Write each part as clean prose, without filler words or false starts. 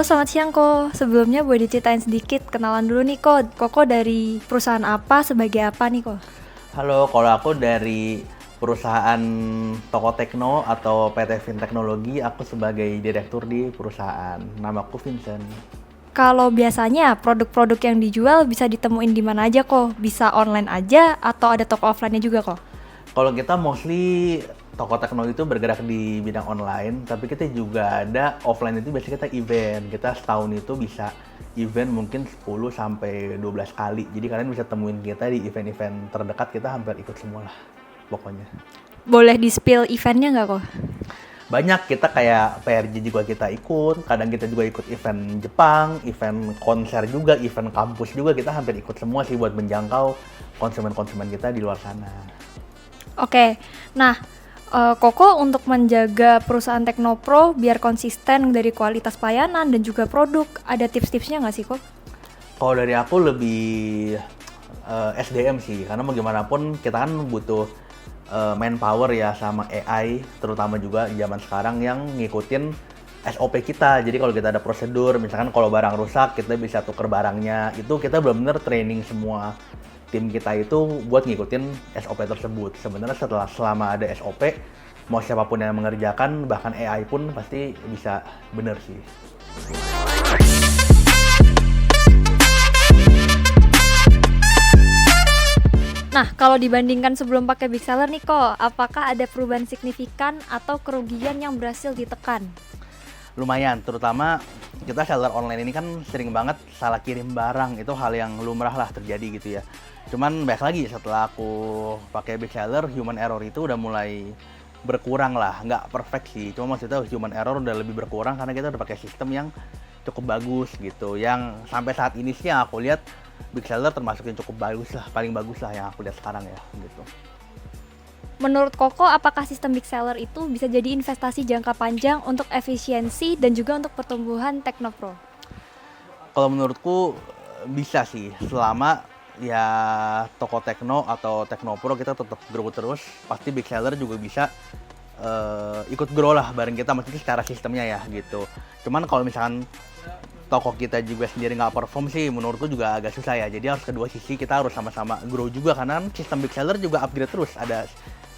Halo, selamat siang Ko. Sebelumnya boleh diceritain sedikit kenalan dulu nih Ko. Koko dari perusahaan apa, sebagai apa nih Ko? Halo, kalau aku dari perusahaan Toko Tekno atau PT Fin Teknologi, aku sebagai direktur di perusahaan. Namaku Vincent. Kalau biasanya produk-produk yang dijual bisa ditemuin di mana aja Ko? Bisa online aja atau ada toko offline-nya juga Ko? Kalau kita mostly Toko Tekno itu bergerak di bidang online, tapi kita juga ada offline itu biasanya kita event. Kita setahun itu bisa event mungkin 10 sampai 12 kali. Jadi kalian bisa temuin kita di event-event terdekat, kita hampir ikut semua lah pokoknya. Boleh di-spill eventnya nggak Ko? Banyak, kita kayak PRJ juga kita ikut, kadang kita juga ikut event Jepang, event konser juga, event kampus juga, kita hampir ikut semua sih buat menjangkau konsumen-konsumen kita di luar sana. Oke, nah Koko untuk menjaga perusahaan Teknopro biar konsisten dari kualitas pelayanan dan juga produk, ada tips-tipsnya nggak sih Ko? Kalau dari aku lebih SDM sih, karena mau gimana pun kita kan butuh manpower ya sama AI, terutama juga zaman sekarang yang ngikutin SOP kita. Jadi kalau kita ada prosedur, misalkan kalau barang rusak, kita bisa tuker barangnya. Itu kita benar-benar training semua tim kita itu buat ngikutin SOP tersebut. Sebenarnya selama ada SOP, mau siapapun yang mengerjakan, bahkan AI pun pasti bisa bener sih. Nah, kalau dibandingkan sebelum pakai Big Seller nih Ko, apakah ada perubahan signifikan atau kerugian yang berhasil ditekan? Lumayan, terutama kita seller online ini kan sering banget salah kirim barang, itu hal yang lumrah lah terjadi gitu ya. Cuman baik lagi setelah aku pakai Big Seller, human error itu udah mulai berkurang lah, nggak perfect sih, cuma maksudnya human error udah lebih berkurang karena kita udah pakai sistem yang cukup bagus gitu, yang sampai saat ini sih yang aku lihat Big Seller termasuk yang cukup bagus lah, paling bagus lah yang aku lihat sekarang ya gitu. Menurut Koko, apakah sistem Big Seller itu bisa jadi investasi jangka panjang untuk efisiensi dan juga untuk pertumbuhan Teknopro? Kalau menurutku bisa sih, selama ya toko Tekno atau Teknopro kita tetap grow terus, pasti Big Seller juga bisa ikut grow lah bareng kita, maksudnya secara sistemnya ya gitu. Cuman kalau misalkan toko kita juga sendiri nggak perform sih, menurutku juga agak susah ya. Jadi harus kedua sisi, kita harus sama-sama grow juga, karena kan sistem Big Seller juga upgrade terus, ada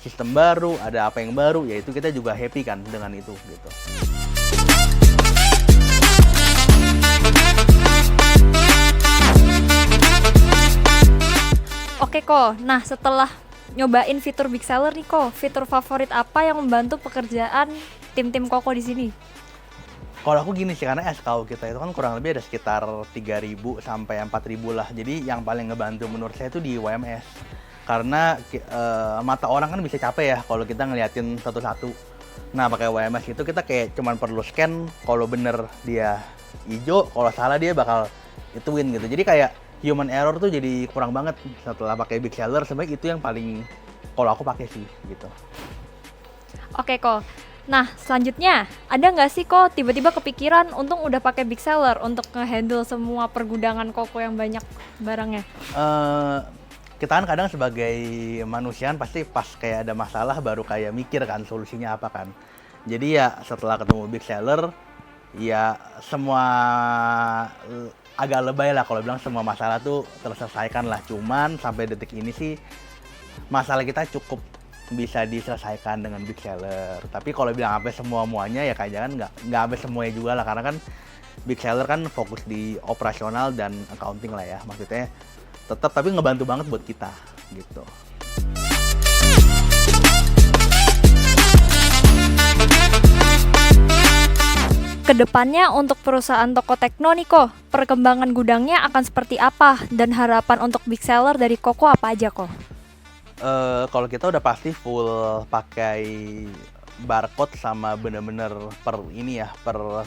sistem baru, ada apa yang baru, yaitu kita juga happy kan dengan itu gitu. Oke Ko, nah setelah nyobain fitur Big Seller nih Ko, fitur favorit apa yang membantu pekerjaan tim-tim Koko di sini? Kalau aku gini sih, karena SKU kita itu kan kurang lebih ada sekitar 3.000 sampai 4.000 lah. Jadi yang paling ngebantu menurut saya itu di WMS. Karena mata orang kan bisa capek ya kalau kita ngeliatin satu-satu. Nah, pakai WMS itu kita kayak cuman perlu scan, kalau bener dia hijau, kalau salah dia bakal ituin gitu. Jadi kayak human error tuh jadi kurang banget setelah pakai Big Seller. Sebenarnya itu yang paling kalau aku pakai sih gitu. Oke Ko, nah selanjutnya ada nggak sih Ko tiba-tiba kepikiran untung udah pakai Big Seller untuk ngehandle semua pergudangan Koko yang banyak barangnya? Kita kan kadang sebagai manusia pasti pas kayak ada masalah baru kayak mikir kan solusinya apa kan. Jadi ya setelah ketemu Big Seller, ya semua agak lebay lah kalau bilang semua masalah tuh terselesaikan lah. Cuman sampai detik ini sih masalah kita cukup bisa diselesaikan dengan Big Seller. Tapi kalau bilang sampai semua-muanya ya kayak jangan nggak sampai semuanya juga lah, karena kan Big Seller kan fokus di operasional dan accounting lah ya. Maksudnya tetap tapi ngebantu banget buat kita gitu. Kedepannya untuk perusahaan toko Tekno nih Ko, perkembangan gudangnya akan seperti apa dan harapan untuk Big Seller dari Koko apa aja Ko? Kalau kita udah pasti full pakai barcode sama bener-bener per ini ya, per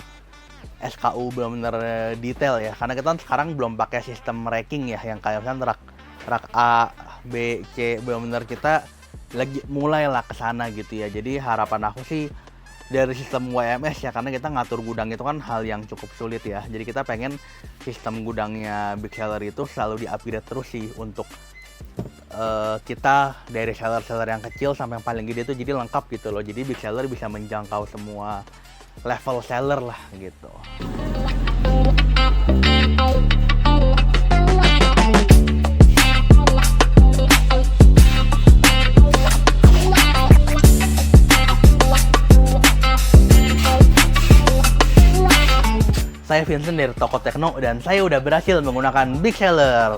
SKU bener-bener detail ya. Karena kita kan sekarang belum pakai sistem ranking ya, yang kayak misalnya rak A, B, C, bener-bener kita lagi mulailah ke sana gitu ya. Jadi harapan aku sih dari sistem WMS ya, karena kita ngatur gudang itu kan hal yang cukup sulit ya. Jadi kita pengen sistem gudangnya Big Seller itu selalu di-upgrade terus sih, untuk kita dari seller-seller yang kecil sampai yang paling gede itu jadi lengkap gitu loh. Jadi Big Seller bisa menjangkau semua level seller lah gitu. saya Vincent dari Toko Tekno dan saya udah berhasil menggunakan Big Seller.